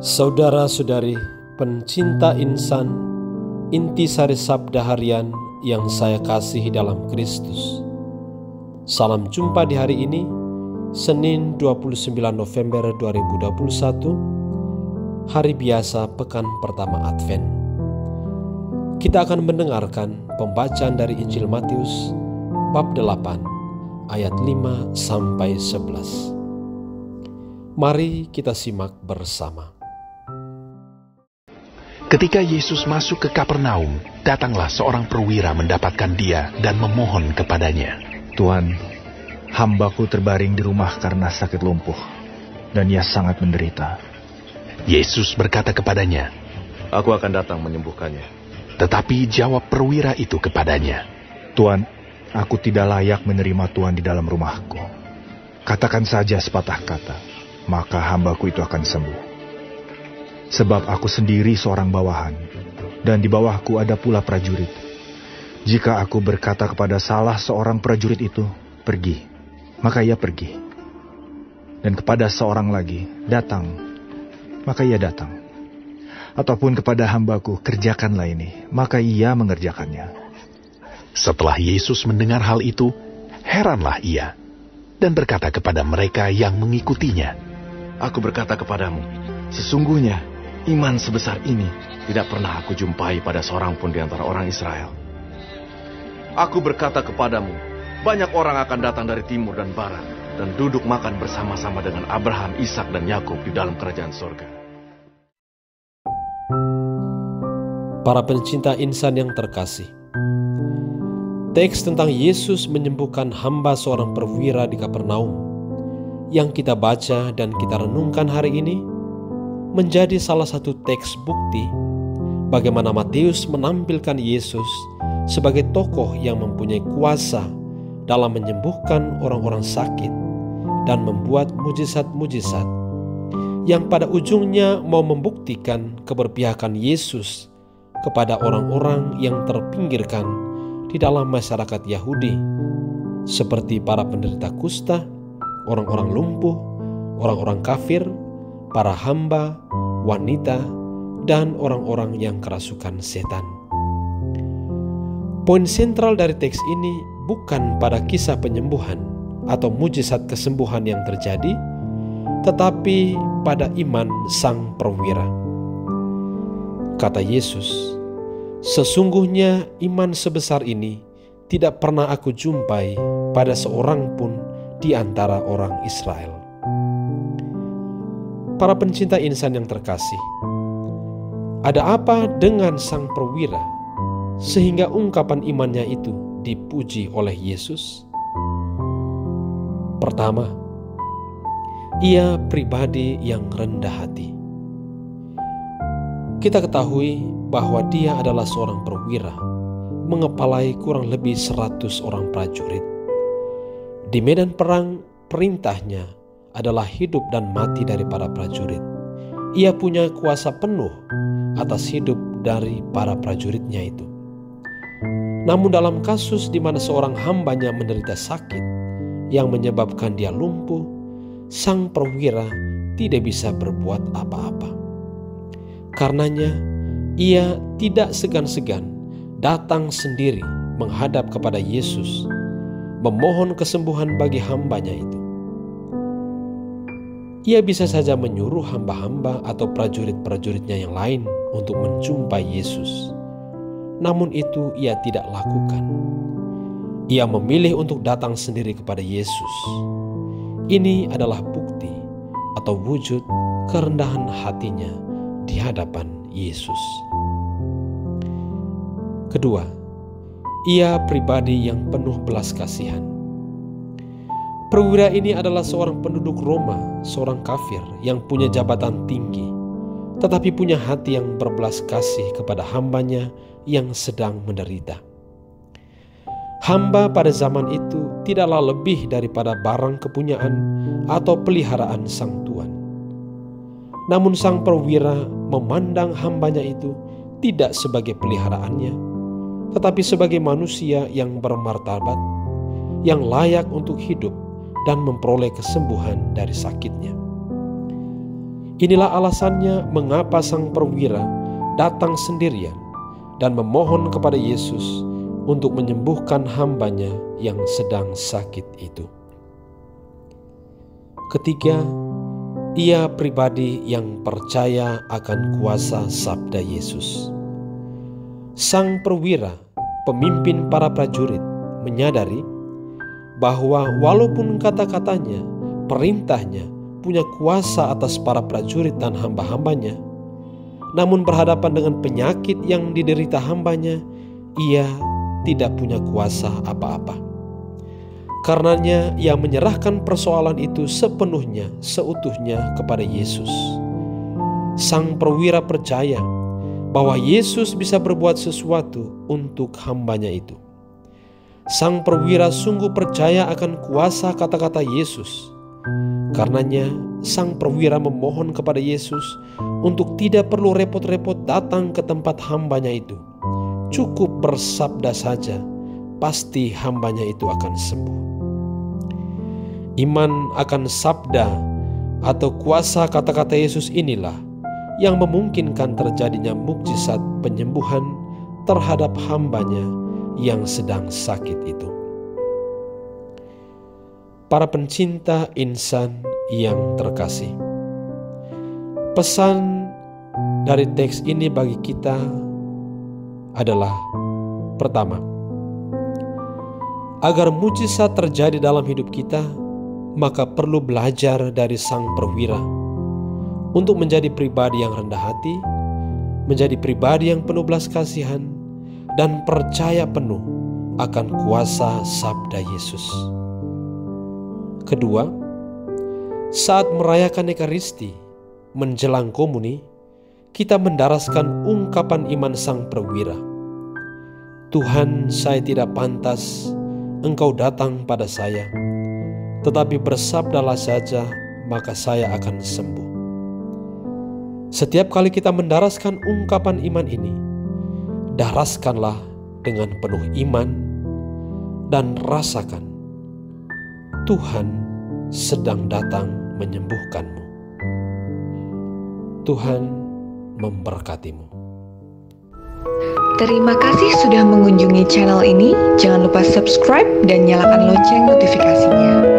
Saudara-saudari pencinta insan, intisari sabda harian yang saya kasihi dalam Kristus. Salam jumpa di hari ini, Senin 29 November 2021, hari biasa pekan pertama Advent. Kita akan mendengarkan pembacaan dari Injil Matius bab 8 ayat 5 sampai 11. Mari kita simak bersama. Ketika Yesus masuk ke Kapernaum, datanglah seorang perwira mendapatkan dia dan memohon kepadanya. Tuhan, hambaku terbaring di rumah karena sakit lumpuh, dan ia sangat menderita. Yesus berkata kepadanya, Aku akan datang menyembuhkannya. Tetapi jawab perwira itu kepadanya, Tuhan, aku tidak layak menerima Tuhan di dalam rumahku. Katakan saja sepatah kata, maka hambaku itu akan sembuh. Sebab aku sendiri seorang bawahan, dan di bawahku ada pula prajurit. Jika aku berkata kepada salah seorang prajurit itu, pergi, maka ia pergi. Dan kepada seorang lagi, datang, maka ia datang. Ataupun kepada hambaku, kerjakanlah ini, maka ia mengerjakannya. Setelah Yesus mendengar hal itu, heranlah ia, dan berkata kepada mereka yang mengikutinya, Aku berkata kepadamu, sesungguhnya iman sebesar ini tidak pernah aku jumpai pada seorang pun di antara orang Israel. Aku berkata kepadamu, banyak orang akan datang dari timur dan barat dan duduk makan bersama-sama dengan Abraham, Ishak dan Yakub di dalam kerajaan surga. Para pencinta insan yang terkasih, teks tentang Yesus menyembuhkan hamba seorang perwira di Kapernaum yang kita baca dan kita renungkan hari ini menjadi salah satu teks bukti bagaimana Matius menampilkan Yesus sebagai tokoh yang mempunyai kuasa dalam menyembuhkan orang-orang sakit dan membuat mujizat-mujizat yang pada ujungnya mau membuktikan keberpihakan Yesus kepada orang-orang yang terpinggirkan di dalam masyarakat Yahudi, seperti para penderita kusta, orang-orang lumpuh, orang-orang kafir, para hamba, wanita, dan orang-orang yang kerasukan setan. Poin sentral dari teks ini bukan pada kisah penyembuhan atau mujizat kesembuhan yang terjadi, tetapi pada iman sang perwira. Kata Yesus, sesungguhnya iman sebesar ini tidak pernah aku jumpai pada seorang pun di antara orang Israel. Para pencinta insan yang terkasih, ada apa dengan sang perwira sehingga ungkapan imannya itu dipuji oleh Yesus? Pertama, ia pribadi yang rendah hati. Kita ketahui bahwa dia adalah seorang perwira mengepalai kurang lebih 100 orang prajurit. Di medan perang, perintahnya adalah hidup dan mati dari para prajurit. Ia punya kuasa penuh atas hidup dari para prajuritnya itu. Namun dalam kasus di mana seorang hambanya menderita sakit yang menyebabkan dia lumpuh, sang perwira tidak bisa berbuat apa-apa. Karenanya, ia tidak segan-segan datang sendiri menghadap kepada Yesus, memohon kesembuhan bagi hambanya itu. Ia bisa saja menyuruh hamba-hamba atau prajurit-prajuritnya yang lain untuk menjumpai Yesus. Namun itu ia tidak lakukan. Ia memilih untuk datang sendiri kepada Yesus. Ini adalah bukti atau wujud kerendahan hatinya di hadapan Yesus. Kedua, ia pribadi yang penuh belas kasihan. Perwira ini adalah seorang penduduk Roma, seorang kafir yang punya jabatan tinggi, tetapi punya hati yang berbelas kasih kepada hambanya yang sedang menderita. Hamba pada zaman itu tidaklah lebih daripada barang kepunyaan atau peliharaan sang tuan. Namun sang perwira memandang hambanya itu tidak sebagai peliharaannya, tetapi sebagai manusia yang bermartabat, yang layak untuk hidup dan memperoleh kesembuhan dari sakitnya. Inilah alasannya mengapa sang perwira datang sendirian dan memohon kepada Yesus untuk menyembuhkan hambanya yang sedang sakit itu. Ketiga, ia pribadi yang percaya akan kuasa sabda Yesus. Sang perwira, pemimpin para prajurit, menyadari bahwa walaupun kata-katanya, perintahnya punya kuasa atas para prajurit dan hamba-hambanya, namun berhadapan dengan penyakit yang diderita hambanya, ia tidak punya kuasa apa-apa. Karenanya ia menyerahkan persoalan itu sepenuhnya, seutuhnya kepada Yesus. Sang perwira percaya bahwa Yesus bisa berbuat sesuatu untuk hambanya itu. Sang perwira sungguh percaya akan kuasa kata-kata Yesus. Karenanya sang perwira memohon kepada Yesus untuk tidak perlu repot-repot datang ke tempat hambanya itu. Cukup bersabda saja, pasti hambanya itu akan sembuh. Iman akan sabda atau kuasa kata-kata Yesus inilah yang memungkinkan terjadinya mukjizat penyembuhan terhadap hambanya yang sedang sakit itu. Para pencinta insan yang terkasih, pesan dari teks ini bagi kita adalah: pertama, agar mukjizat terjadi dalam hidup kita, maka perlu belajar dari sang perwira untuk menjadi pribadi yang rendah hati, menjadi pribadi yang penuh belas kasihan, dan percaya penuh akan kuasa sabda Yesus. Kedua, saat merayakan Ekaristi menjelang komuni, kita mendaraskan ungkapan iman sang perwira. Tuhan, saya tidak pantas Engkau datang pada saya, tetapi bersabdalah saja, maka saya akan sembuh. Setiap kali kita mendaraskan ungkapan iman ini, daraskanlah dengan penuh iman dan rasakan Tuhan sedang datang menyembuhkanmu. Tuhan memberkatimu. Terima kasih sudah mengunjungi channel ini. Jangan lupa subscribe dan nyalakan lonceng notifikasinya.